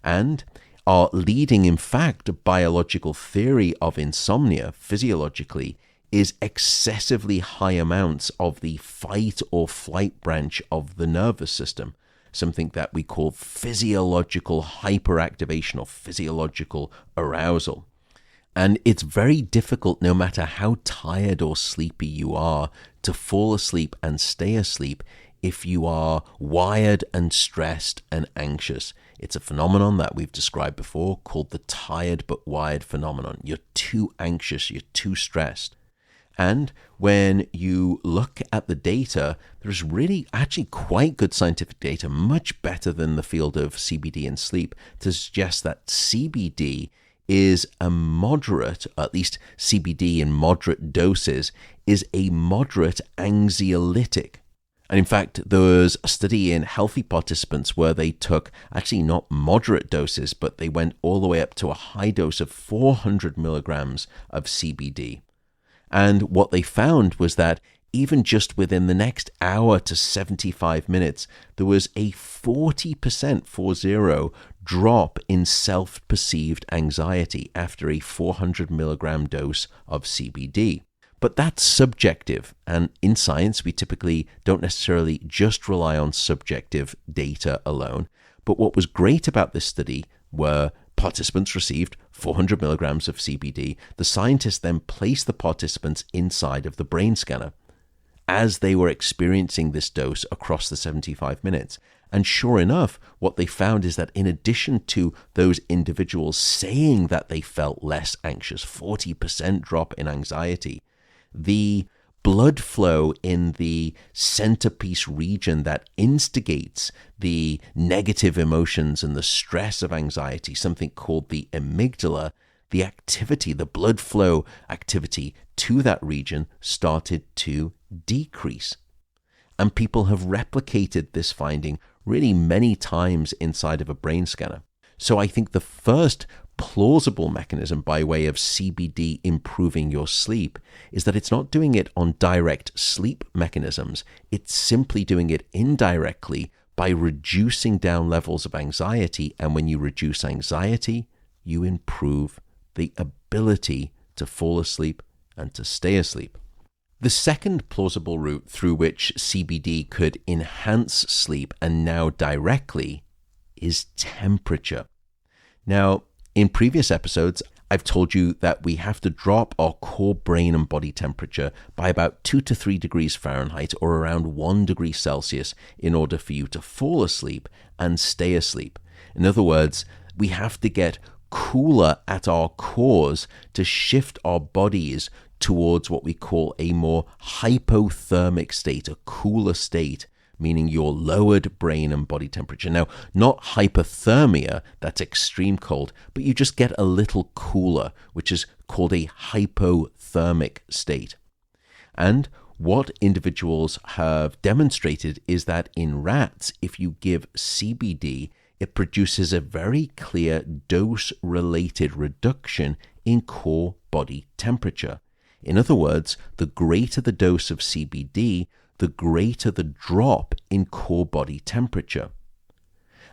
And our leading, in fact, biological theory of insomnia physiologically is excessively high amounts of the fight or flight branch of the nervous system, something that we call physiological hyperactivation or physiological arousal. And it's very difficult, no matter how tired or sleepy you are, to fall asleep and stay asleep if you are wired and stressed and anxious. It's a phenomenon that we've described before called the tired but wired phenomenon. You're too anxious, you're too stressed. And when you look at the data, there's really actually quite good scientific data, much better than the field of CBD and sleep, to suggest that CBD is a moderate, at least CBD in moderate doses, is a moderate anxiolytic. And in fact, there was a study in healthy participants where they took actually not moderate doses, but they went all the way up to a high dose of 400 milligrams of CBD. And what they found was that even just within the next hour to 75 minutes, there was a 40% drop in self-perceived anxiety after a 400 milligram dose of CBD. But that's subjective, and in science, we typically don't necessarily just rely on subjective data alone. But what was great about this study were participants received 400 milligrams of CBD. The scientists then placed the participants inside of the brain scanner as they were experiencing this dose across the 75 minutes. And sure enough, what they found is that in addition to those individuals saying that they felt less anxious, 40% drop in anxiety, the blood flow in the centerpiece region that instigates the negative emotions and the stress of anxiety, something called the amygdala, the activity, the blood flow activity to that region started to decrease. And people have replicated this finding really many times inside of a brain scanner. So I think the first plausible mechanism by way of CBD improving your sleep is that it's not doing it on direct sleep mechanisms. It's simply doing it indirectly by reducing down levels of anxiety. And when you reduce anxiety, you improve the ability to fall asleep and to stay asleep. The second plausible route through which CBD could enhance sleep, and now directly, is temperature. Now, in previous episodes, I've told you that we have to drop our core brain and body temperature by about 2 to 3 degrees Fahrenheit or around 1 degree Celsius in order for you to fall asleep and stay asleep. In other words, we have to get cooler at our cores to shift our bodies towards what we call a more hypothermic state, a cooler state, meaning your lowered brain and body temperature. Now, not hypothermia, that's extreme cold, but you just get a little cooler, which is called a hypothermic state. And what individuals have demonstrated is that in rats, if you give CBD, it produces a very clear dose-related reduction in core body temperature. In other words, the greater the dose of CBD, the greater the drop in core body temperature.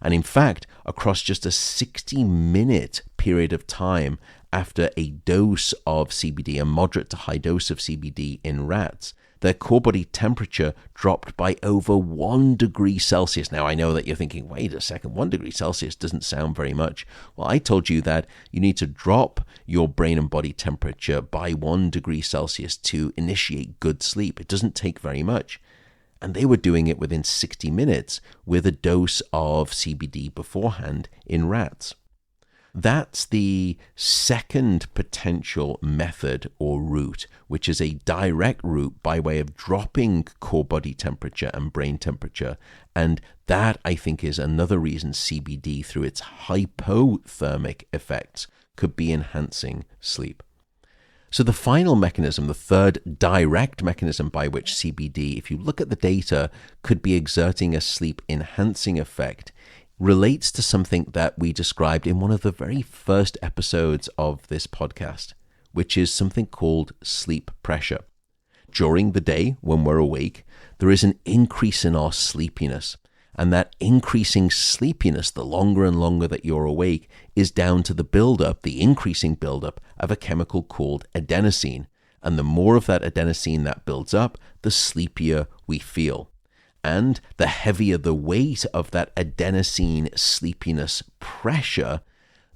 And in fact, across just a 60-minute period of time after a dose of CBD, a moderate to high dose of CBD in rats, their core body temperature dropped by over 1 degree Celsius. Now, I know that you're thinking, wait a second, 1 degree Celsius doesn't sound very much. Well, I told you that you need to drop your brain and body temperature by 1 degree Celsius to initiate good sleep. It doesn't take very much. And they were doing it within 60 minutes with a dose of CBD beforehand in rats. That's the second potential method or route, which is a direct route by way of dropping core body temperature and brain temperature. And that, I think, is another reason CBD, through its hypothermic effects, could be enhancing sleep. So the final mechanism, the third direct mechanism by which CBD, if you look at the data, could be exerting a sleep-enhancing effect, relates to something that we described in one of the very first episodes of this podcast, which is something called sleep pressure. During the day, when we're awake, there is an increase in our sleepiness. And that increasing sleepiness, the longer and longer that you're awake, is down to the increasing buildup of a chemical called adenosine. And the more of that adenosine that builds up, the sleepier we feel. And the heavier the weight of that adenosine sleepiness pressure,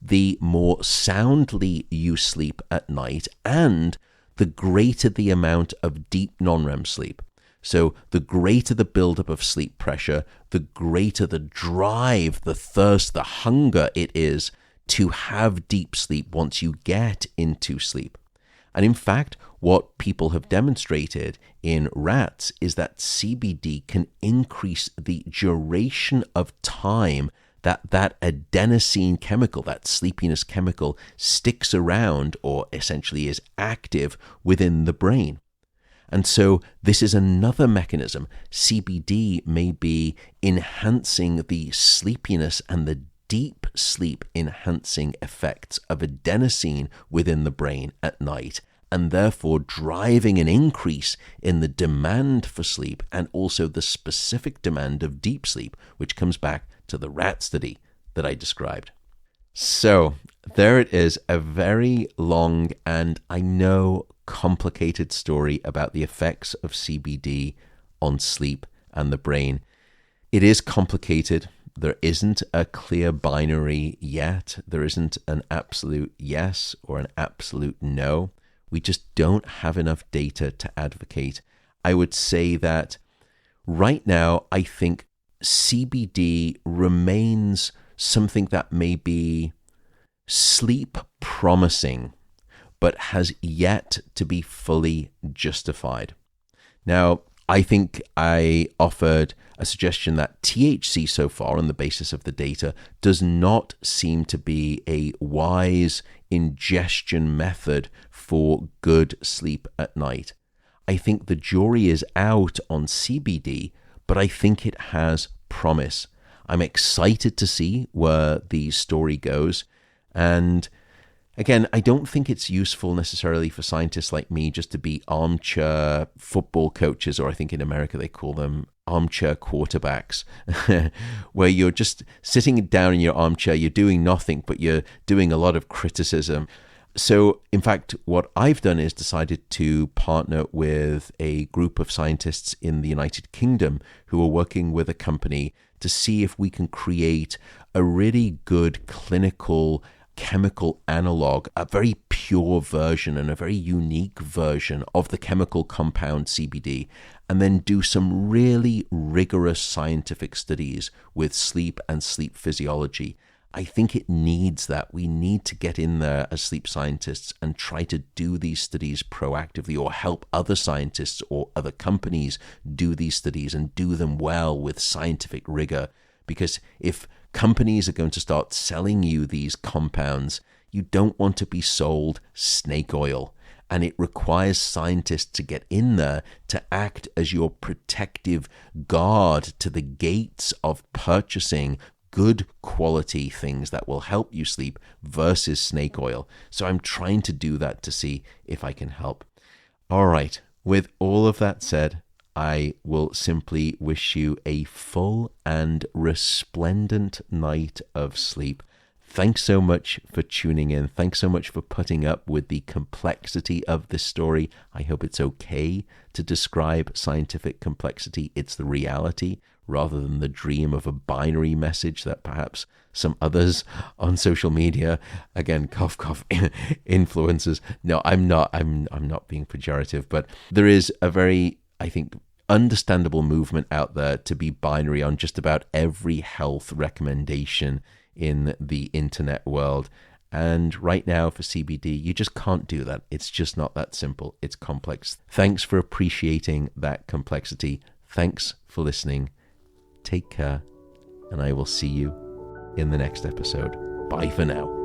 the more soundly you sleep at night, and the greater the amount of deep non-REM sleep. So the greater the buildup of sleep pressure, the greater the drive, the thirst, the hunger it is to have deep sleep once you get into sleep. And in fact, what people have demonstrated in rats is that CBD can increase the duration of time that adenosine chemical, that sleepiness chemical, sticks around or essentially is active within the brain. And so this is another mechanism. CBD may be enhancing the sleepiness and the deep sleep enhancing effects of adenosine within the brain at night, and therefore driving an increase in the demand for sleep and also the specific demand of deep sleep, which comes back to the rat study that I described. So there it is, a very long and I know complicated story about the effects of CBD on sleep and the brain. It is complicated. There isn't a clear binary yet. There isn't an absolute yes or an absolute no. We just don't have enough data to advocate. I would say that right now, I think CBD remains something that may be sleep promising, but has yet to be fully justified. Now, I think I offered a suggestion that THC so far, on the basis of the data, does not seem to be a wise ingestion method for good sleep at night. I think the jury is out on CBD, but I think it has promise. I'm excited to see where the story goes. And again, I don't think it's useful necessarily for scientists like me just to be armchair football coaches, or I think in America they call them armchair quarterbacks, where you're just sitting down in your armchair, you're doing nothing, but you're doing a lot of criticism. So, in fact, what I've done is decided to partner with a group of scientists in the United Kingdom who are working with a company to see if we can create a really good clinical chemical analog, a very pure version and a very unique version of the chemical compound CBD, and then do some really rigorous scientific studies with sleep and sleep physiology. I think it needs that. We need to get in there as sleep scientists and try to do these studies proactively, or help other scientists or other companies do these studies and do them well with scientific rigor. Because if companies are going to start selling you these compounds, you don't want to be sold snake oil. And it requires scientists to get in there to act as your protective guard to the gates of purchasing good quality things that will help you sleep versus snake oil. So I'm trying to do that to see if I can help. All right. With all of that said, I will simply wish you a full and resplendent night of sleep. Thanks so much for tuning in. Thanks so much for putting up with the complexity of this story. I hope it's okay to describe scientific complexity. It's the reality rather than the dream of a binary message that perhaps some others on social media, again, cough, cough, influencers. No, I'm not being pejorative, but there is a very, I think, understandable movement out there to be binary on just about every health recommendation in the internet world. And right now for CBD, you just can't do that. It's just not that simple. It's complex. Thanks for appreciating that complexity. Thanks for listening. Take care, and I will see you in the next episode. Bye for now.